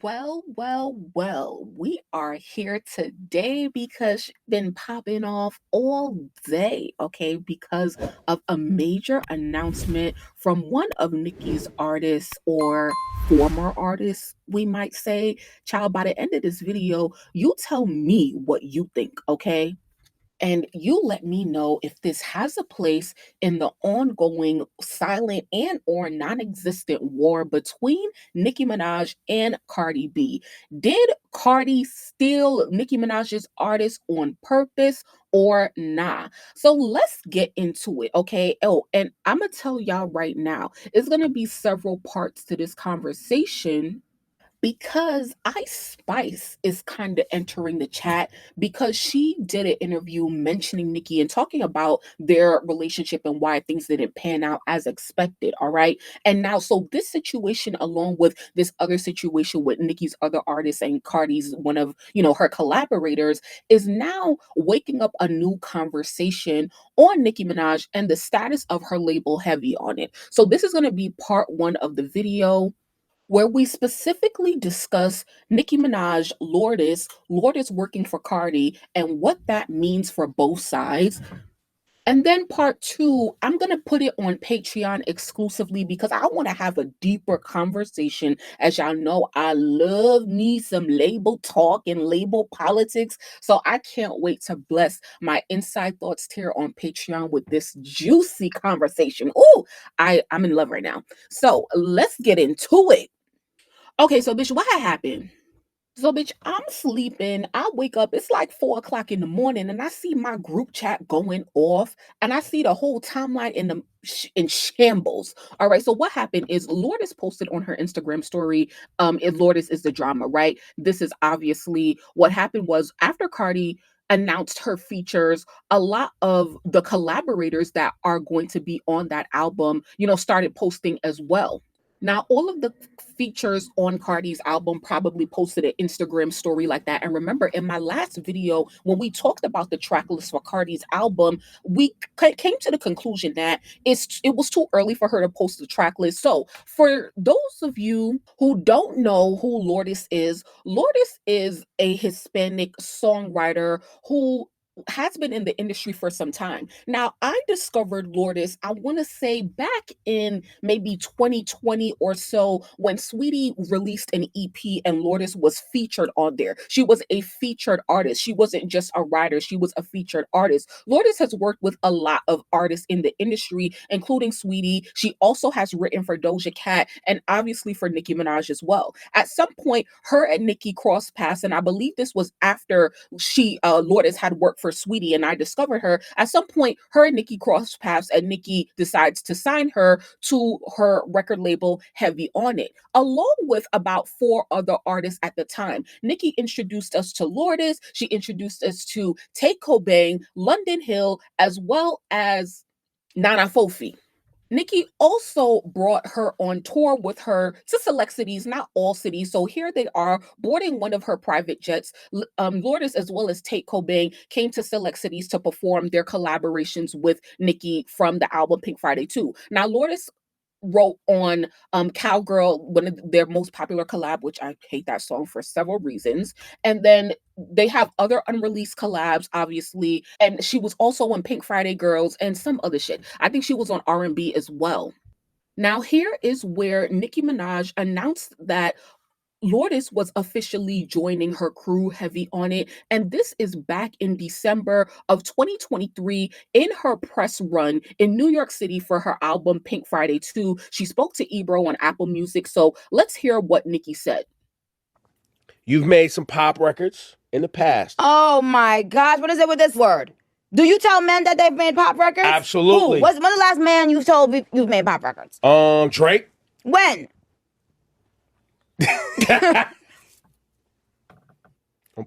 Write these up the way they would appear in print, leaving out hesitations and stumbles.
Well, we are here today because she's been popping off all day, okay, because of a major announcement from one of Nicki's artists or former artists, we might say. Child, by the end of this video, you tell me what you think, okay? And you let me know if this has a place in the ongoing silent and or non-existent war between Nicki Minaj and Cardi B. Did Cardi steal Nicki Minaj's artist on purpose or nah? So let's get into it, okay? Oh, and I'm gonna tell y'all right now, it's gonna be several parts to this conversation because Ice Spice is kind of entering the chat because she did an interview mentioning Nicki and talking about their relationship and why things didn't pan out as expected. All right. And now, so this situation, along with this other situation with Nicki's other artists and Cardi's one of, her collaborators, is now waking up a new conversation on Nicki Minaj and the status of her label Heavy on it. So this is going to be part one of the video where we specifically discuss Nicki Minaj, Lourdiz working for Cardi, and what that means for both sides. And then part two, I'm going to put it on Patreon exclusively because I want to have a deeper conversation. As y'all know, I love me some label talk and label politics. So I can't wait to bless my inside thoughts tier on Patreon with this juicy conversation. Ooh, I'm in love right now. So let's get into it. Okay, so bitch, what had happened? So, bitch, I'm sleeping. I wake up. It's like 4 o'clock in the morning, and I see my group chat going off, and I see the whole timeline in shambles. All right. So, what happened is Lourdiz posted on her Instagram story. If Lourdiz is the drama, right? This is obviously what happened was after Cardi announced her features, a lot of the collaborators that are going to be on that album, started posting as well. Now, all of the features on Cardi's album probably posted an Instagram story like that. And remember, in my last video, when we talked about the track list for Cardi's album, we came to the conclusion that it was too early for her to post the track list. So, for those of you who don't know who Lourdiz is a Hispanic songwriter who has been in the industry for some time. Now, I discovered Lourdiz, I want to say back in maybe 2020 or so when Sweetie released an EP and Lourdiz was featured on there. She was a featured artist. She wasn't just a writer, she was a featured artist. Lourdiz has worked with a lot of artists in the industry, including Sweetie. She also has written for Doja Cat and obviously for Nicki Minaj as well. At some point, her and Nicki crossed paths, and I believe this was after Lourdiz had worked for Sweetie and I discovered her. At some point, her and Nicki crossed paths and Nicki decides to sign her to her record label Heavy on It, along with about 4 other artists at the time. Nicki introduced us to Lourdiz. She introduced us to Take Cobain, London Hill, as well as Nana Fofi. Nicki also brought her on tour with her to select cities, not all cities. So here they are boarding one of her private jets. Lourdiz as well as Tate Cobain came to select cities to perform their collaborations with Nicki from the album Pink Friday 2. Now, Lourdiz wrote on Cowgirl, one of their most popular collab, which I hate that song for several reasons. And then they have other unreleased collabs, obviously. And she was also on Pink Friday Girls and some other shit. I think she was on R&B as well. Now, here is where Nicki Minaj announced that Lourdiz was officially joining her crew Heavy on It. And this is back in December of 2023 in her press run in New York City for her album Pink Friday 2. She spoke to Ebro on Apple Music. So let's hear what Nicki said. You've made some pop records in the past. Oh my gosh, what is it with this word? Do you tell men that they've made pop records? Absolutely. Who? What's the last man you've told you've made pop records? Drake. When? Don't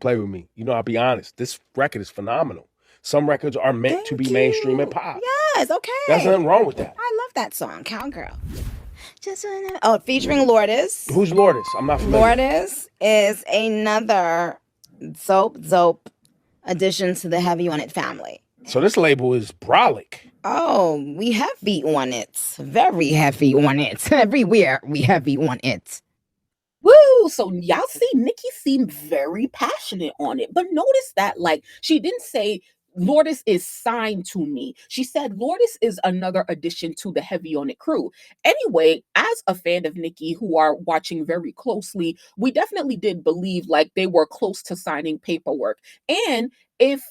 play with me. I'll be honest. This record is phenomenal. Some records are meant to be mainstream and pop. Yes, okay. There's nothing wrong with that. I love that song, Cowgirl. Featuring Lourdiz. Who's Lourdiz? I'm not familiar. Lourdiz is another dope addition to the Heavy on It family. So this label is brolic. Oh, we heavy on it. Very heavy on it. Everywhere we heavy on it. Woo! So y'all see Nicki seemed very passionate on it. But notice that like she didn't say Lourdiz is signed to me. She said Lourdiz is another addition to the Heavy on It crew. Anyway, as a fan of Nicki who are watching very closely, we definitely did believe like they were close to signing paperwork. And if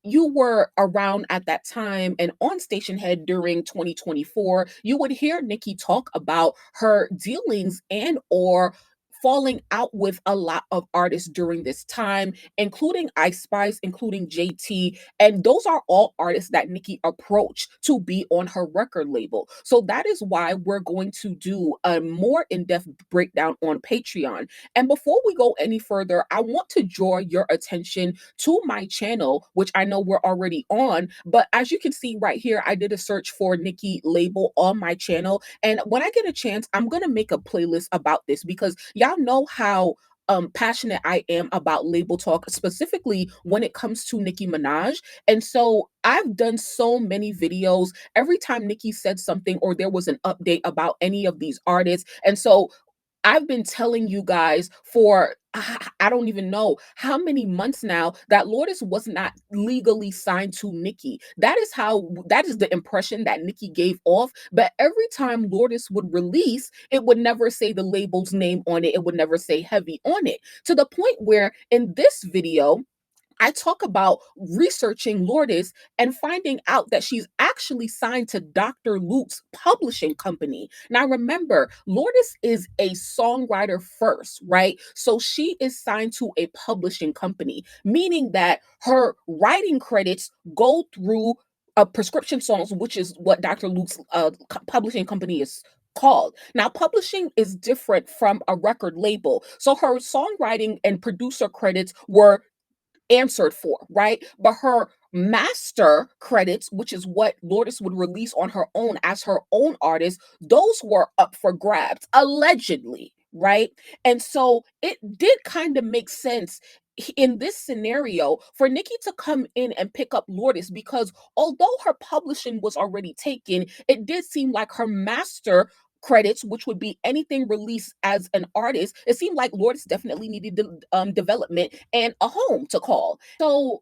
you were around at that time and on Station Head during 2024, you would hear Nicki talk about her dealings and or falling out with a lot of artists during this time, including Ice Spice, including JT, and those are all artists that Nicki approached to be on her record label. So that is why we're going to do a more in-depth breakdown on Patreon. And before we go any further, I want to draw your attention to my channel, which I know we're already on. But as you can see right here, I did a search for Nicki label on my channel. And when I get a chance, I'm going to make a playlist about this because y'all know how passionate I am about label talk, specifically when it comes to Nicki Minaj. And so I've done so many videos every time Nicki said something or there was an update about any of these artists. And so I've been telling you guys for I don't even know how many months now that Lourdiz was not legally signed to Nicki. That is the impression that Nicki gave off. But every time Lourdiz would release, it would never say the label's name on it. It would never say Heavy on it. To the point where in this video, I talk about researching Lourdiz and finding out that she's actually signed to Dr. Luke's publishing company. Now, remember, Lourdiz is a songwriter first, right? So she is signed to a publishing company, meaning that her writing credits go through prescription songs, which is what Dr. Luke's publishing company is called. Now, publishing is different from a record label. So her songwriting and producer credits were answered for, right? But her master credits, which is what Lourdiz would release on her own as her own artist, those were up for grabs, allegedly, right? And so it did kind of make sense in this scenario for Nicki to come in and pick up Lourdiz because although her publishing was already taken, it did seem like her master credits, which would be anything released as an artist, it seemed like Lourdiz definitely needed development and a home to call. So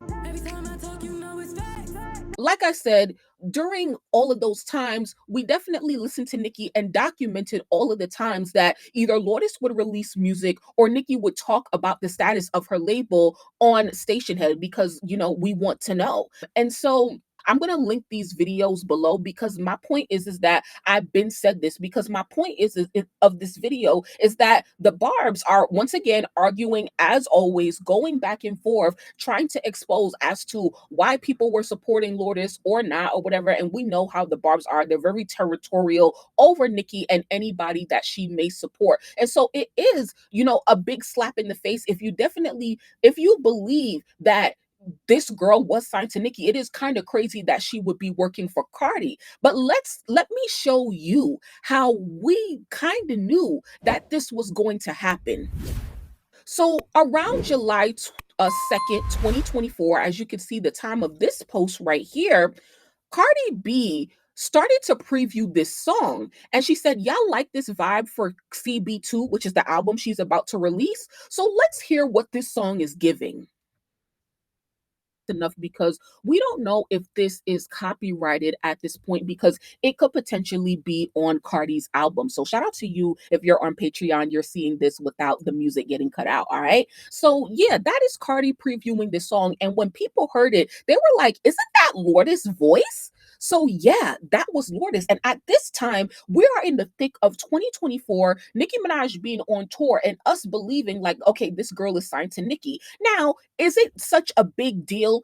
like I said, during all of those times, we definitely listened to Nicki and documented all of the times that either Lourdiz would release music or Nicki would talk about the status of her label on Station Head because, you know, we want to know. And so I'm going to link these videos below because my point is that I've been said this because my point is of this video is that the Barbs are once again arguing as always, going back and forth, trying to expose as to why people were supporting Lourdiz or not or whatever. And we know how the Barbs are. They're very territorial over Nicki and anybody that she may support. And so it is, you know, a big slap in the face if you believe that this girl was signed to Nicki. It is kind of crazy that she would be working for Cardi. But let me show you how we kind of knew that this was going to happen. So around July 2nd, 2024, as you can see the time of this post right here, Cardi B started to preview this song and she said, y'all like this vibe for CB2, which is the album she's about to release. So let's hear what this song is giving. Enough because we don't know if this is copyrighted at this point because it could potentially be on Cardi's album. So shout out to you if you're on Patreon, you're seeing this without the music getting cut out. All right. So yeah, that is Cardi previewing this song. And when people heard it, they were like, isn't that Lourdiz's voice? So yeah, that was Lourdiz. And at this time, we are in the thick of 2024, Nicki Minaj being on tour and us believing like, okay, this girl is signed to Nicki. Now, is it such a big deal?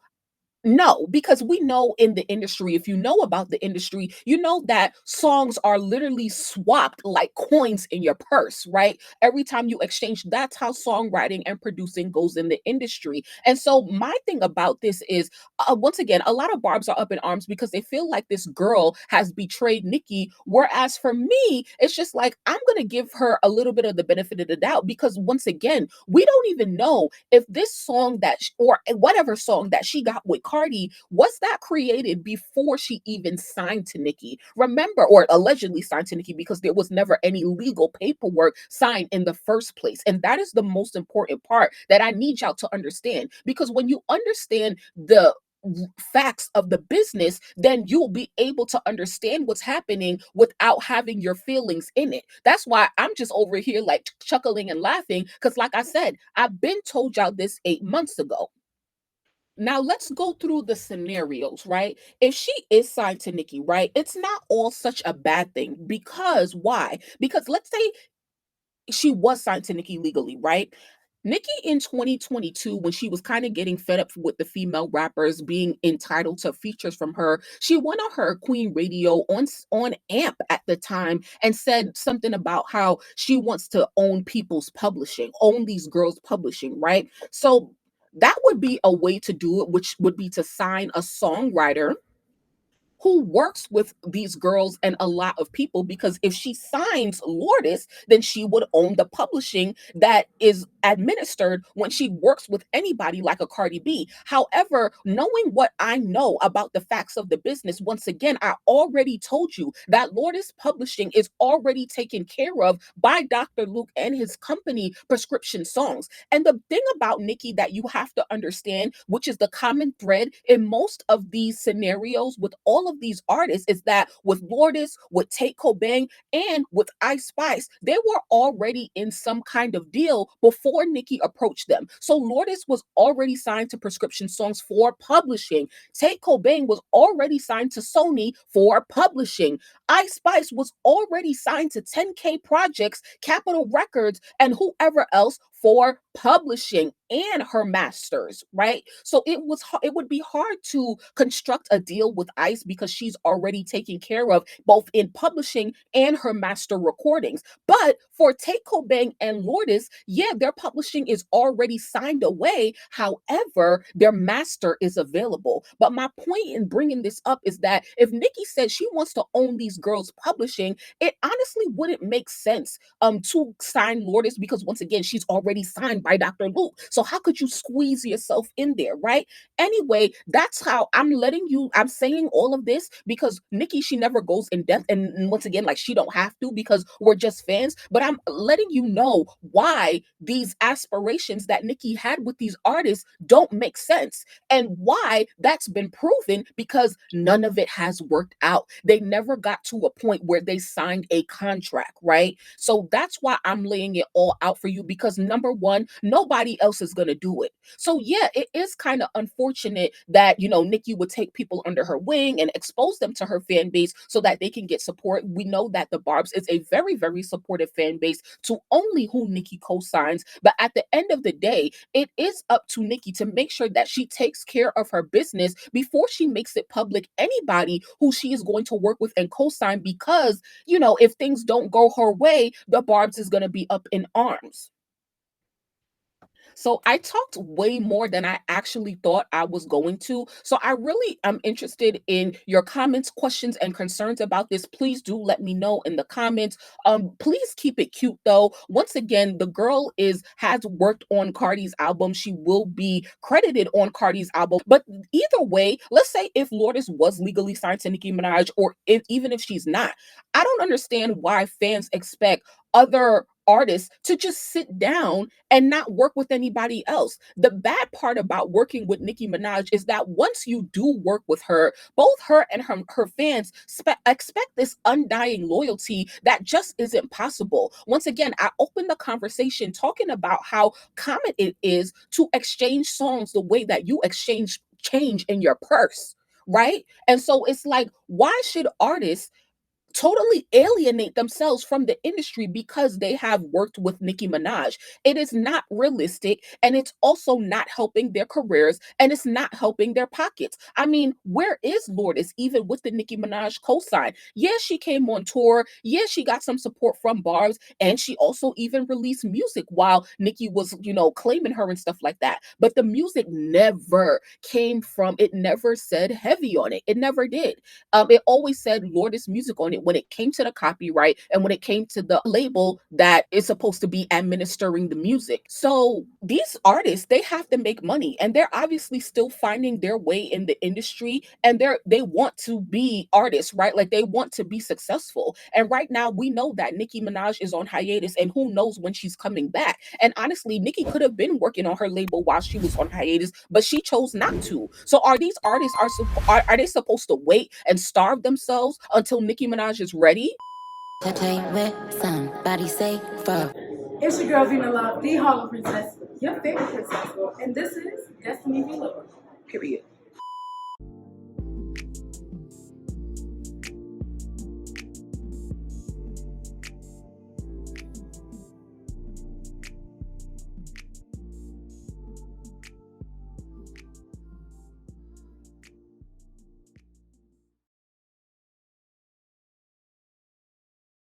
No, because we know in the industry, if you know about the industry, you know that songs are literally swapped like coins in your purse, right? Every time you exchange, that's how songwriting and producing goes in the industry. And so my thing about this is, once again, a lot of Barbs are up in arms because they feel like this girl has betrayed Nicki. Whereas for me, it's just like, I'm going to give her a little bit of the benefit of the doubt because once again, we don't even know if this song or whatever song that she got with Cardi, was that created before she even signed to Nicki? Remember, or allegedly signed to Nicki, because there was never any legal paperwork signed in the first place. And that is the most important part that I need y'all to understand. Because when you understand the facts of the business, then you'll be able to understand what's happening without having your feelings in it. That's why I'm just over here like chuckling and laughing, because like I said, I've been told y'all this 8 months ago. Now let's go through the scenarios, right? If she is signed to Nicki, right, it's not all such a bad thing. Because why? Because let's say she was signed to Nicki legally, right? Nicki in 2022, when she was kind of getting fed up with the female rappers being entitled to features from her, she went on her Queen Radio on AMP at the time and said something about how she wants to own people's publishing, own these girls' publishing, right? So that would be a way to do it, which would be to sign a songwriter who works with these girls and a lot of people, because if she signs Lourdiz, then she would own the publishing that is administered when she works with anybody like a Cardi B. However, knowing what I know about the facts of the business, once again, I already told you that Lourdiz publishing is already taken care of by Dr. Luke and his company, Prescription Songs. And the thing about Nicki that you have to understand, which is the common thread in most of these scenarios with all of these artists, is that with Lourdiz, with Tate Cobain, and with Ice Spice, they were already in some kind of deal before Nicki approached them. So Lourdiz was already signed to Prescription Songs for publishing. Tate Cobain was already signed to Sony for publishing. Ice Spice was already signed to 10K Projects, Capitol Records, and whoever else for publishing and her masters, right? So it would be hard to construct a deal with Ice because she's already taken care of both in publishing and her master recordings. But for Tate Cobain and Lourdiz, yeah, their publishing is already signed away. However, their master is available. But my point in bringing this up is that if Nicki said she wants to own these girls' publishing, it honestly wouldn't make sense to sign Lourdiz, because once again, she's already signed by Dr. Luke. So how could you squeeze yourself in there, right? Anyway, that's how I'm saying all of this because Nicki, she never goes in depth. And once again, like, she don't have to, because we're just fans. But I'm letting you know why these aspirations that Nicki had with these artists don't make sense, and why that's been proven, because none of it has worked out. They never got to a point where they signed a contract, right? So that's why I'm laying it all out for you, because number one, nobody else is going to do it. So yeah, it is kind of unfortunate that, Nicki would take people under her wing and expose them to her fan base so that they can get support. We know that the Barbs is a very, very supportive fan base to only who Nicki co-signs. But at the end of the day, it is up to Nicki to make sure that she takes care of her business before she makes it public anybody who she is going to work with and co-sign, because, if things don't go her way, the Barbs is going to be up in arms. So I talked way more than I actually thought I was going to. So I really am interested in your comments, questions, and concerns about this. Please do let me know in the comments. Please keep it cute though. Once again, the girl has worked on Cardi's album. She will be credited on Cardi's album. But either way, let's say if Lourdiz was legally signed to Nicki Minaj, or even if she's not, I don't understand why fans expect other artists to just sit down and not work with anybody else. The bad part about working with Nicki Minaj is that once you do work with her, both her and her fans expect this undying loyalty that just isn't possible. Once again, I opened the conversation talking about how common it is to exchange songs the way that you exchange change in your purse, right? And so it's like, why should artists totally alienate themselves from the industry because they have worked with Nicki Minaj? It is not realistic, and it's also not helping their careers, and it's not helping their pockets. I mean, where is Lourdiz even with the Nicki Minaj cosign? Yes, she came on tour. Yes, she got some support from Barbs, and she also even released music while Nicki was, claiming her and stuff like that. But the music never came from, it never said heavy on it. It never did. It always said Lourdiz music on it, when it came to the copyright and when it came to the label that is supposed to be administering the music. So these artists, they have to make money, and they're obviously still finding their way in the industry, and they want to be artists, right? Like they want to be successful. And right now we know that Nicki Minaj is on hiatus, and who knows when she's coming back. And honestly, Nicki could have been working on her label while she was on hiatus, but she chose not to. So are these artists are they supposed to wait and starve themselves until Nicki Minaj is ready? Somebody say for. It's your girl Vina Love, the Harlem Princess, your favorite princess, and this is Destiny Below. Period.